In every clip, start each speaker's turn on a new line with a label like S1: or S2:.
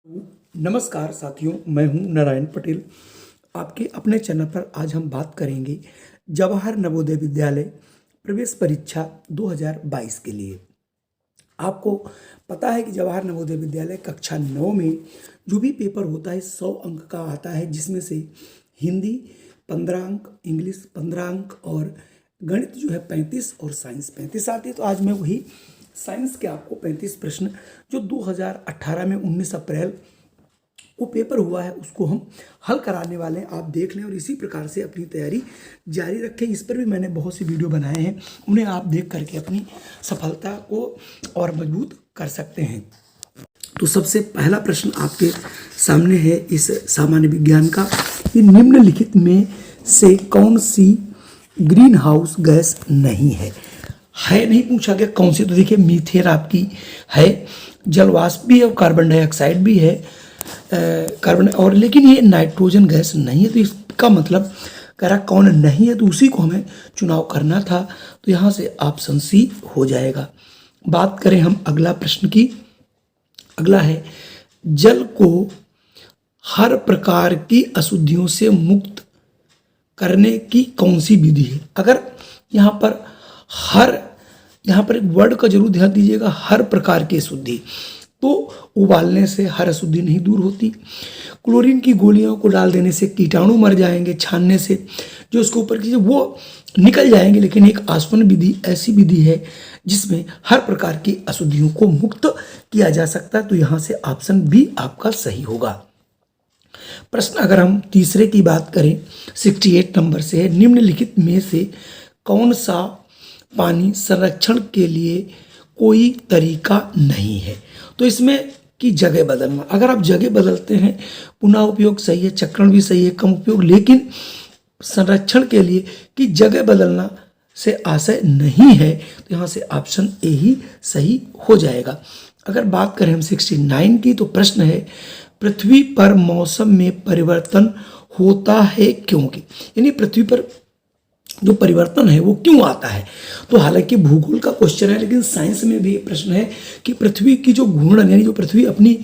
S1: नमस्कार साथियों, मैं हूं नारायण पटेल। आपके अपने चैनल पर आज हम बात करेंगे जवाहर नवोदय विद्यालय प्रवेश परीक्षा 2022 के लिए। आपको पता है कि जवाहर नवोदय विद्यालय कक्षा 9 में जो भी पेपर होता है 100 अंक का आता है, जिसमें से हिंदी 15 अंक, इंग्लिश 15 अंक और गणित जो है 35 और साइंस 35 आती है। तो आज मैं वही साइंस के आपको 35 प्रश्न जो 2018 में 19 अप्रैल वो पेपर हुआ है उसको हम हल कराने वाले हैं। आप देख लें और इसी प्रकार से अपनी तैयारी जारी रखें। इस पर भी मैंने बहुत सी वीडियो बनाए हैं, उन्हें आप देख करके अपनी सफलता को और मजबूत कर सकते हैं। तो सबसे पहला प्रश्न आपके सामने है इस सामान्य विज्ञान का, कि निम्नलिखित में से कौन सी ग्रीन हाउस गैस नहीं है। नहीं पूछा गया कौन सी, तो देखिए मीथेन आपकी है, जलवाष्प भी है और कार्बन डाइऑक्साइड भी है, कार्बन और, लेकिन ये नाइट्रोजन गैस नहीं है। तो इसका मतलब कह रहा कौन नहीं है, तो उसी को हमें चुनाव करना था। तो यहाँ से ऑप्शन सी हो जाएगा। बात करें हम अगला प्रश्न की, अगला है जल को हर प्रकार की अशुद्धियों से मुक्त करने की कौन सी विधि है। अगर यहाँ पर एक वर्ड का जरूर ध्यान दीजिएगा, हर प्रकार की अशुद्धि, तो उबालने से हर अशुद्धि नहीं दूर होती। क्लोरीन की गोलियों को डाल देने से कीटाणु मर जाएंगे, छानने से जो उसके ऊपर की वो निकल जाएंगे। लेकिन एक आसवन विधि ऐसी विधि है जिसमें हर प्रकार की अशुद्धियों को मुक्त किया जा सकता है। तो यहाँ से ऑप्शन बी आपका सही होगा। प्रश्न अगर हम तीसरे की बात करें, 68 नंबर से है, निम्नलिखित में से कौन सा पानी संरक्षण के लिए कोई तरीका नहीं है। तो इसमें की जगह बदलना, अगर आप जगह बदलते हैं, पुनः उपयोग सही है, चक्रण भी सही है, कम उपयोग, लेकिन संरक्षण के लिए कि जगह बदलना से आशय नहीं है, तो यहाँ से ऑप्शन ए ही सही हो जाएगा। अगर बात करें हम 69 की, तो प्रश्न है पृथ्वी पर मौसम में परिवर्तन होता है क्योंकि, यानी पृथ्वी पर जो परिवर्तन है वो क्यों आता है। तो हालांकि भूगोल का क्वेश्चन है, लेकिन साइंस में भी प्रश्न है कि पृथ्वी की जो घूर्णन, यानी जो पृथ्वी अपनी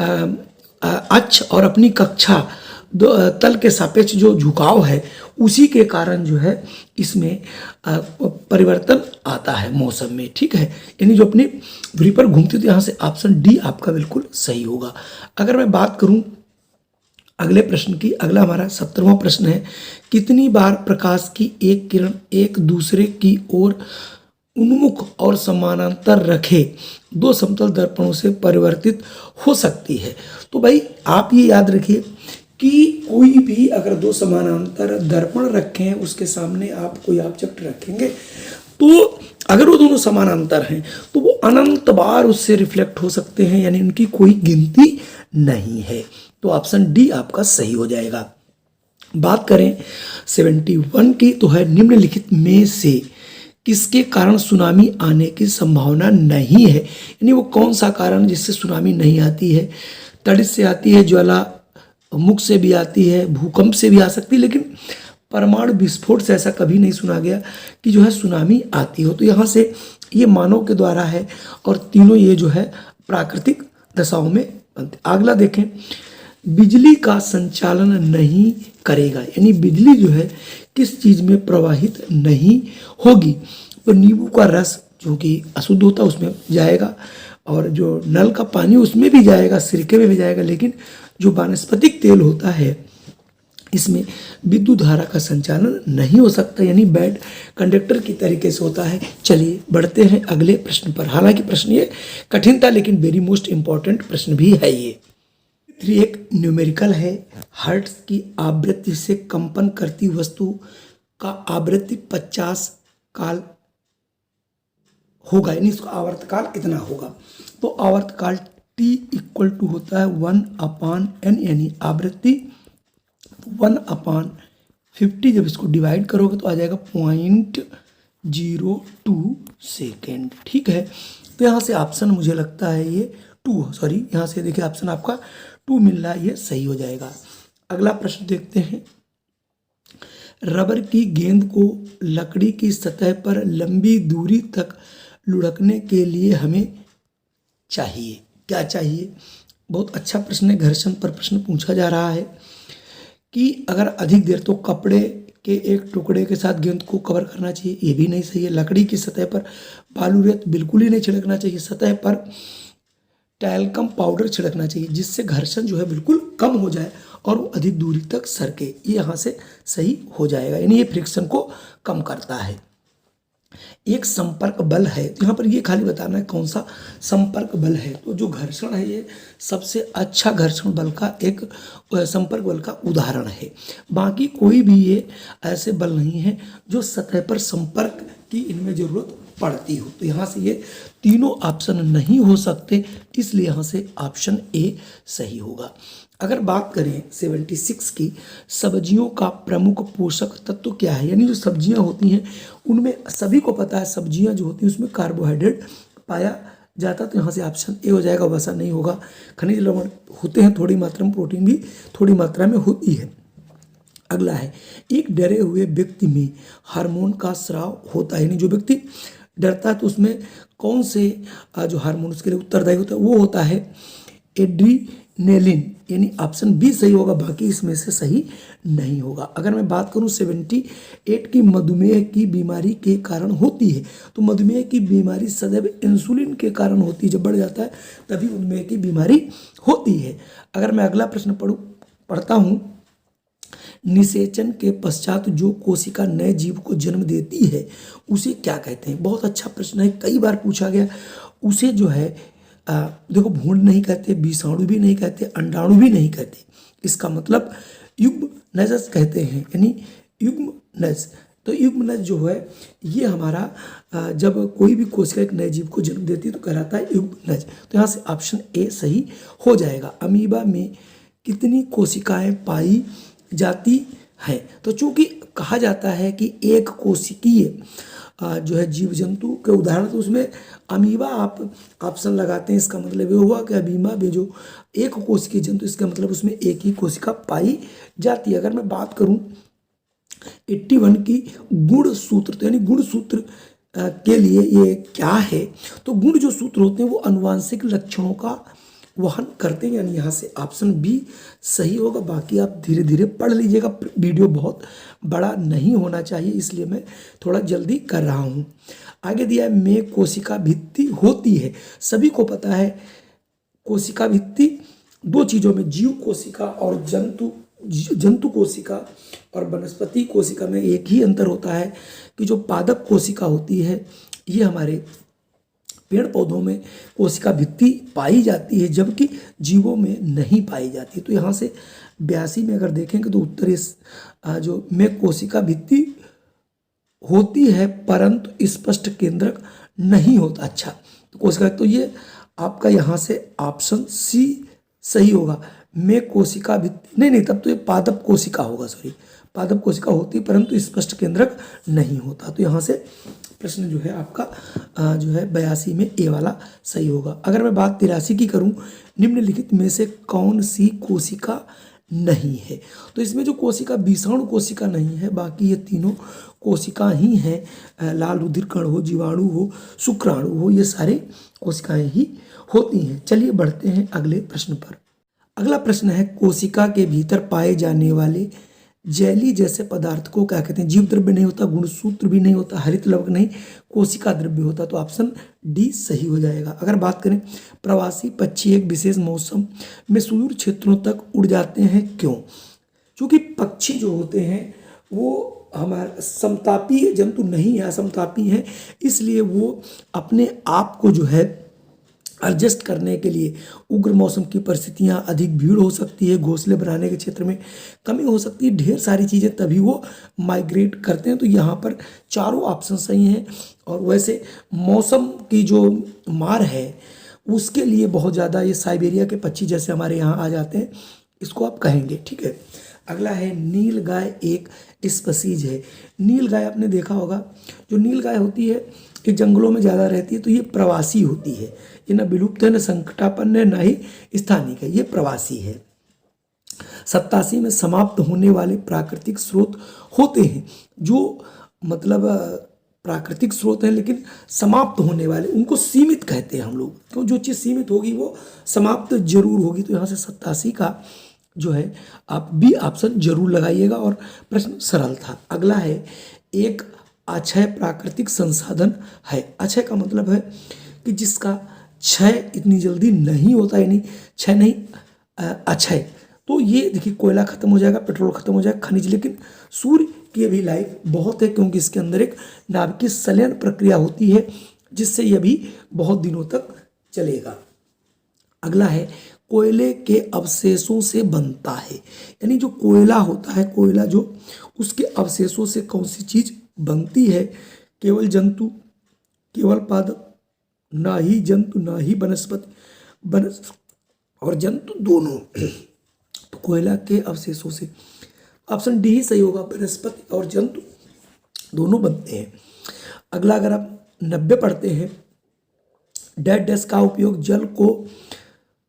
S1: अक्ष और अपनी कक्षा तल के सापेक्ष जो झुकाव है, उसी के कारण जो है इसमें परिवर्तन आता है मौसम में। ठीक है, यानी जो अपनी धुरी पर घूमती, तो यहाँ से ऑप्शन डी आपका बिल्कुल सही होगा। अगर मैं बात करूं अगले प्रश्न की, अगला हमारा 17वां प्रश्न है, कितनी बार प्रकाश की एक किरण एक दूसरे की ओर उन्मुख और समानांतर रखे दो समतल दर्पणों से परिवर्तित हो सकती है। तो भाई आप ये याद रखिए कि कोई भी अगर दो समानांतर दर्पण रखें, उसके सामने आप कोई ऑब्जेक्ट रखेंगे, तो अगर वो दोनों समानांतर हैं तो वो अनंत बार उससे रिफ्लेक्ट हो सकते हैं, यानी उनकी कोई गिनती नहीं है। तो ऑप्शन डी आपका सही हो जाएगा। बात करें 71 की, तो है निम्नलिखित में से किसके कारण सुनामी आने की संभावना नहीं है। यानी वो कौन सा कारण जिससे सुनामी नहीं आती है। तड़ित से आती है, ज्वालामुख से भी आती है, भूकंप से भी आ सकती है, लेकिन परमाणु विस्फोट से ऐसा कभी नहीं सुना गया कि जो है सुनामी आती हो। तो यहाँ से ये मानव के द्वारा है और तीनों ये जो है प्राकृतिक दशाओं में बनते। अगला देखें, बिजली का संचालन नहीं करेगा, यानी बिजली जो है किस चीज में प्रवाहित नहीं होगी। तो नींबू का रस जो कि अशुद्ध होता है उसमें जाएगा, और जो नल का पानी उसमें भी जाएगा, सिरके में भी जाएगा, लेकिन जो वानस्पतिक तेल होता है इसमें विद्युत धारा का संचालन नहीं हो सकता, यानी बैड कंडक्टर की तरीके से होता है। चलिए बढ़ते हैं अगले प्रश्न पर। हालांकि प्रश्न ये कठिन था, लेकिन वेरी मोस्ट इंपॉर्टेंट प्रश्न भी है ये। एक न्यूमेरिकल है, हर्ट्ज की आवृत्ति से कंपन करती वस्तु का आवृत्ति 50 काल होगा, यानी इसका आवर्तकाल कितना होगा। तो आवर्तकाल t इक्वल टू होता है 1/n, यानी आवृत्ति 1/50। जब इसको डिवाइड करोगे तो आ जाएगा 0.02 सेकेंड। ठीक है, तो यहाँ से ऑप्शन मुझे लगता है ये 2, सॉरी यहाँ से देखिए ऑप्शन आपका 2 मिल रहा है, ये सही हो जाएगा। अगला प्रश्न देखते हैं, रबर की गेंद को लकड़ी की सतह पर लंबी दूरी तक लुढ़कने के लिए हमें चाहिए क्या चाहिए। बहुत अच्छा प्रश्न है, घर्षण पर प्रश्न पूछा जा रहा है कि अगर अधिक देर तो कपड़े के एक टुकड़े के साथ गेंद को कवर करना चाहिए, ये भी नहीं सही है। लकड़ी की सतह पर बालू रेत बिल्कुल ही नहीं छिड़कना चाहिए, सतह पर टैल्कम पाउडर छिड़कना चाहिए जिससे घर्षण जो है बिल्कुल कम हो जाए और वो अधिक दूरी तक सरके, ये यहाँ से सही हो जाएगा, यानी ये फ्रिक्शन को कम करता है। एक संपर्क बल है, तो यहाँ पर ये खाली बताना है कौन सा संपर्क बल है। तो जो घर्षण है ये सबसे अच्छा घर्षण बल का एक संपर्क बल का उदाहरण है। बाकी कोई भी ये ऐसे बल नहीं है जो सतह पर संपर्क की इनमें जरूरत पड़ती हो। तो यहाँ से ये तीनों ऑप्शन नहीं हो सकते, इसलिए यहाँ से ऑप्शन ए सही होगा। अगर बात करें 76 की, सब्जियों का प्रमुख पोषक तत्व क्या है, यानी जो सब्जियां होती हैं उनमें सभी को पता है सब्जियां जो होती हैं उसमें कार्बोहाइड्रेट पाया जाता, तो यहाँ से ऑप्शन ए हो जाएगा, वैसा नहीं होगा। खनिज लवण होते हैं थोड़ी मात्रा में, प्रोटीन भी थोड़ी मात्रा में होती है। अगला है, एक डरे हुए व्यक्ति में हार्मोन का स्राव होता है, यानी जो व्यक्ति डरता है तो उसमें कौन से जो हार्मोन उसके लिए उत्तरदायी होता है वो होता है एड्रीनेलिन, यानी ऑप्शन बी सही होगा, बाकी इसमें से सही नहीं होगा। अगर मैं बात करूं 78 की, मधुमेह की बीमारी के कारण होती है, तो मधुमेह की बीमारी सदैव इंसुलिन के कारण होती है, जब बढ़ जाता है तभी मधुमेह की बीमारी होती है। अगर मैं अगला प्रश्न पढ़ता हूँ, निषेचन के पश्चात जो कोशिका नए जीव को जन्म देती है उसे क्या कहते हैं। बहुत अच्छा प्रश्न है, कई बार पूछा गया। उसे जो है देखो, भ्रूण नहीं कहते, विषाणु भी नहीं कहते, अंडाणु भी नहीं कहते, इसका मतलब युग्मनज कहते हैं, यानी युग्मनज। तो युग्मनज जो है ये हमारा जब कोई भी कोशिका एक नए जीव को जन्म देती है तो कहलाता है युग्मनज। तो यहाँ से ऑप्शन ए सही हो जाएगा। अमीबा में कितनी कोशिकाएं पाई जाती है, तो चूंकि कहा जाता है कि एक कोशिकीय जो है जीव जंतु के उदाहरण, तो उसमें अमीबा आप ऑप्शन लगाते हैं, इसका मतलब ये हुआ कि अमीबा में जो एक कोशिकीय जंतु, इसका मतलब उसमें एक ही कोशिका पाई जाती है। अगर मैं बात करूं 81 की गुण सूत्र, तो यानी गुण सूत्र के लिए ये क्या है, तो गुण जो सूत्र होते हैं वो अनुवांशिक लक्षणों का वहन करते हैं, यानी यहाँ से ऑप्शन बी सही होगा। बाकी आप धीरे धीरे पढ़ लीजिएगा, वीडियो बहुत बड़ा नहीं होना चाहिए, इसलिए मैं थोड़ा जल्दी कर रहा हूँ। आगे दिया है, में कोशिका भित्ति होती है, सभी को पता है कोशिका भित्ति दो चीज़ों में, जीव कोशिका और जंतु कोशिका और वनस्पति कोशिका में एक ही अंतर होता है कि जो पादप कोशिका होती है ये हमारे पेड़ पौधों में कोशिका भित्ति पाई जाती है, जबकि जीवों में नहीं पाई जाती। तो यहाँ से 82 में अगर देखेंगे तो उत्तर इस जो में कोशिका भित्ति होती है परंतु स्पष्ट केंद्रक नहीं होता। अच्छा, तो कोशिका, तो ये आपका यहाँ से ऑप्शन सी सही होगा, में कोशिका भित्ति नहीं, तब तो ये पादप कोशिका होगा, सॉरी, पादप कोशिका होती परंतु स्पष्ट केंद्रक नहीं होता। तो यहाँ से प्रश्न जो है आपका जो है 82 में ए वाला सही होगा। अगर मैं बात 83 की करूं, निम्नलिखित में से कौन सी कोशिका नहीं है, तो इसमें जो कोशिका विषाणु कोशिका नहीं है, बाकी ये तीनों कोशिका ही हैं। लाल रुधिर कण हो, जीवाणु हो, शुक्राणु हो, ये सारे कोशिकाएं ही होती हैं। चलिए बढ़ते हैं अगले प्रश्न पर। अगला प्रश्न है, कोशिका के भीतर पाए जाने वाले जैली जैसे पदार्थ को क्या कहते हैं। जीव द्रव्य नहीं होता, गुणसूत्र भी नहीं होता, हरित लवक नहीं, कोशिका द्रव्य होता, तो ऑप्शन डी सही हो जाएगा। अगर बात करें, प्रवासी पक्षी एक विशेष मौसम में सुदूर क्षेत्रों तक उड़ जाते हैं, क्यों। क्योंकि पक्षी जो होते हैं वो हमारे समतापी जंतु नहीं है, असमतापी हैं, इसलिए वो अपने आप को जो है एडजस्ट करने के लिए, उग्र मौसम की परिस्थितियाँ, अधिक भीड़ हो सकती है, घोंसले बनाने के क्षेत्र में कमी हो सकती है, ढेर सारी चीज़ें, तभी वो माइग्रेट करते हैं। तो यहाँ पर चारों ऑप्शन सही हैं। और वैसे मौसम की जो मार है उसके लिए बहुत ज़्यादा ये साइबेरिया के पक्षी जैसे हमारे यहाँ आ जाते हैं, इसको आप कहेंगे, ठीक है। अगला है, नील गाय एक स्पीशीज है। नील गाय आपने देखा होगा, जो नील गाय होती है ये जंगलों में ज़्यादा रहती है, तो ये प्रवासी होती है, ये न विलुप्त है, न संकटापन्न है, न ही स्थानिक है, ये प्रवासी है। 87 में समाप्त होने वाले प्राकृतिक स्रोत होते हैं, जो मतलब प्राकृतिक स्रोत हैं लेकिन समाप्त होने वाले, उनको सीमित कहते हैं हम लोग। तो जो चीज़ सीमित होगी वो समाप्त जरूर होगी। तो यहाँ से 87 का जो है आप बी ऑप्शन जरूर लगाइएगा और प्रश्न सरल था। अगला है, एक अक्षय प्राकृतिक संसाधन है। अक्षय का मतलब है कि जिसका क्षय इतनी जल्दी नहीं होता, यानी क्षय नहीं, अक्षय। तो ये देखिए, कोयला खत्म हो जाएगा, पेट्रोल खत्म हो जाएगा, खनिज, लेकिन सूर्य की भी लाइफ बहुत है, क्योंकि इसके अंदर एक नाभिकीय संलयन प्रक्रिया होती है जिससे यह भी बहुत दिनों तक चलेगा। अगला है, कोयले के अवशेषों से बनता है। यानी जो कोयला होता है, कोयला जो, उसके अवशेषों से कौन सी चीज बनती है? केवल जंतु, केवल पादप, ना ही जंतु ना ही वनस्पति, और जंतु दोनों। तो कोयला के अवशेषों से ऑप्शन डी ही सही होगा, वनस्पति और जंतु दोनों बनते हैं। अगला, अगर आप 90 पढ़ते हैं, डैश डैश का उपयोग जल को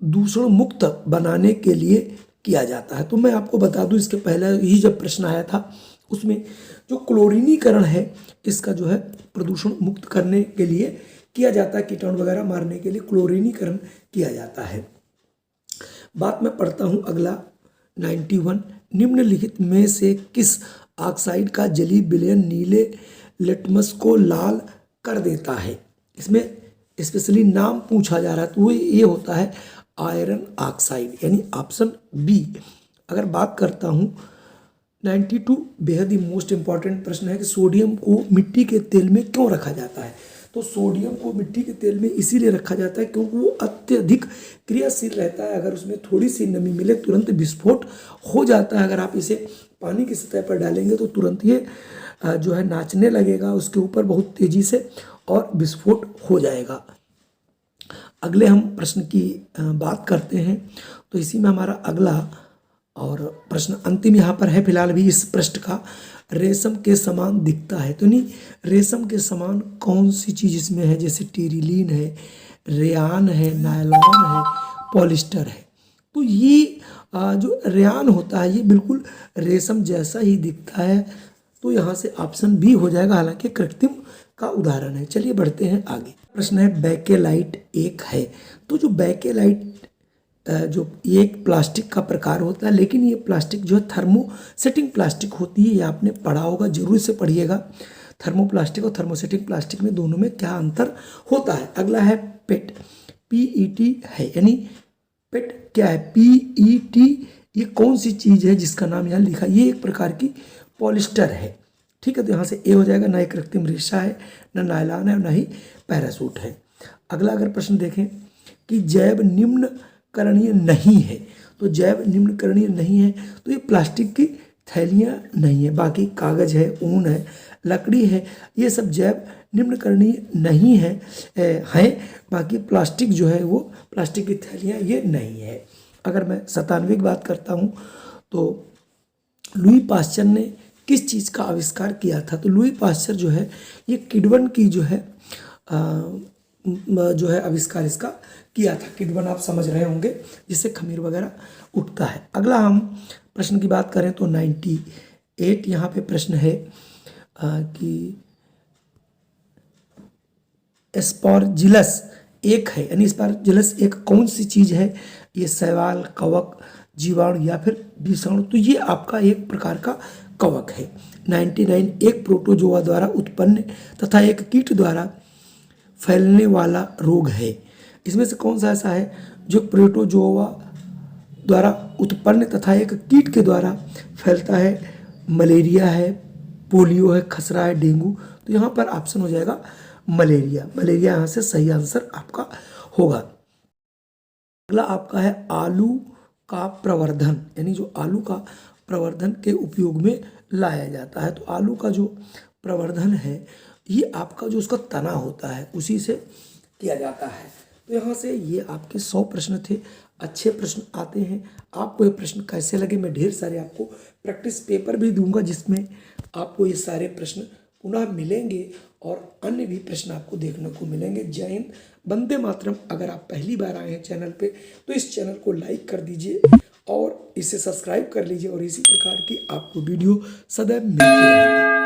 S1: दूषण मुक्त बनाने के लिए किया जाता है। तो मैं आपको बता दूं, इसके पहले ही जब प्रश्न आया था उसमें जो क्लोरीनीकरण है, इसका जो है प्रदूषण मुक्त करने के लिए किया जाता है, कीटाणु वगैरह मारने के लिए क्लोरीनीकरण किया जाता है। बात मैं पढ़ता हूं अगला 91, निम्नलिखित में से किस ऑक्साइड का जलीय विलयन नीले लिटमस को लाल कर देता है? इसमें स्पेशली नाम पूछा जा रहा है, तो वो ये होता है आयरन ऑक्साइड, यानी ऑप्शन बी। अगर बात करता हूँ 92, बेहद ही मोस्ट इंपॉर्टेंट प्रश्न है कि सोडियम को मिट्टी के तेल में क्यों रखा जाता है? तो सोडियम को मिट्टी के तेल में इसीलिए रखा जाता है क्योंकि वो अत्यधिक क्रियाशील रहता है। अगर उसमें थोड़ी सी नमी मिले तुरंत विस्फोट हो जाता है। अगर आप इसे पानी की सतह पर डालेंगे तो तुरंत ये जो है नाचने लगेगा उसके ऊपर बहुत तेजी से, और विस्फोट हो जाएगा। अगले हम प्रश्न की बात करते हैं। तो इसी में हमारा अगला और प्रश्न अंतिम यहाँ पर है फिलहाल भी इस पृष्ठ का, रेशम के समान दिखता है। तो नहीं, रेशम के समान कौन सी चीज़ इसमें है? जैसे टेरिलीन है, रेयान है, नायलॉन है, पॉलिस्टर है। तो ये जो रेयान होता है ये बिल्कुल रेशम जैसा ही दिखता है। तो यहाँ से ऑप्शन बी हो जाएगा, हालांकि कृत्रिम का उदाहरण है। चलिए बढ़ते हैं आगे। प्रश्न है, बेकेलाइट एक है। तो जो बेकेलाइट जो ये एक प्लास्टिक का प्रकार होता है, लेकिन ये प्लास्टिक जो है थर्मोसेटिंग प्लास्टिक होती है। ये आपने पढ़ा होगा, जरूर से पढ़िएगा। थर्मोप्लास्टिक और थर्मोसेटिंग प्लास्टिक में दोनों में क्या अंतर होता है। अगला है पेट, पीईटी है, यानी पेट क्या है? पीईटी ये कौन सी चीज़ है जिसका नाम यहाँ लिखा? ये एक प्रकार की पॉलिस्टर है। ठीक है, तो यहाँ से ए हो जाएगा। ना ही कृत्रिम रेशा है, ना नायलॉन है, ना ही पैरासूट है। अगला अगर प्रश्न देखें कि जैव निम्न करणीय नहीं है। तो जैव निम्न करणीय नहीं है तो ये प्लास्टिक की थैलियाँ नहीं है, बाकी कागज है, ऊन है, लकड़ी है, ये सब जैव निम्न करणीय नहीं है, बाकी प्लास्टिक जो है वो प्लास्टिक की थैलियाँ ये नहीं है। अगर मैं 97 की बात करता हूँ तो लुई पाश्चर ने किस चीज़ का आविष्कार किया था? तो लुई पाश्चर जो है ये किण्वन की जो है आविष्कार इसका किया था। किण्वन आप समझ रहे होंगे, जिससे खमीर वगैरह उठता है। अगला हम प्रश्न की बात करें तो 98 यहाँ पे प्रश्न है कि एस्परजिलस एक है, यानी एस्परजिलस एक कौन सी चीज़ है? ये शैवाल, कवक, जीवाणु या फिर विषाणु? तो ये आपका एक प्रकार का कवक है। 99 एक प्रोटोजोआ द्वारा उत्पन्न तथा एक कीट द्वारा फैलने वाला रोग है। इसमें से कौन सा ऐसा है जो प्रोटोजोआ द्वारा उत्पन्न तथा एक कीट के द्वारा फैलता है? मलेरिया है, पोलियो है, खसरा है, डेंगू। तो यहाँ पर ऑप्शन हो जाएगा मलेरिया। मलेरिया यहाँ से सही आंसर आपका होगा। अगला आपका है आलू का प्रवर्धन, यानी जो आलू का प्रवर्धन के उपयोग में लाया जाता है। तो आलू का जो प्रवर्धन है ये आपका जो उसका तना होता है उसी से किया जाता है। तो यहाँ से ये आपके 100 प्रश्न थे। अच्छे प्रश्न आते हैं। आपको ये प्रश्न कैसे लगे? मैं ढेर सारे आपको प्रैक्टिस पेपर भी दूंगा जिसमें आपको ये सारे प्रश्न पुनः मिलेंगे और अन्य भी प्रश्न आपको देखने को मिलेंगे। जय हिंद, वंदे मातरम। अगर आप पहली बार आए हैं चैनल पे तो इस चैनल को लाइक कर दीजिए और इसे सब्सक्राइब कर लीजिए और इसी प्रकार की आपको वीडियो सदैव मिलती रहेगी।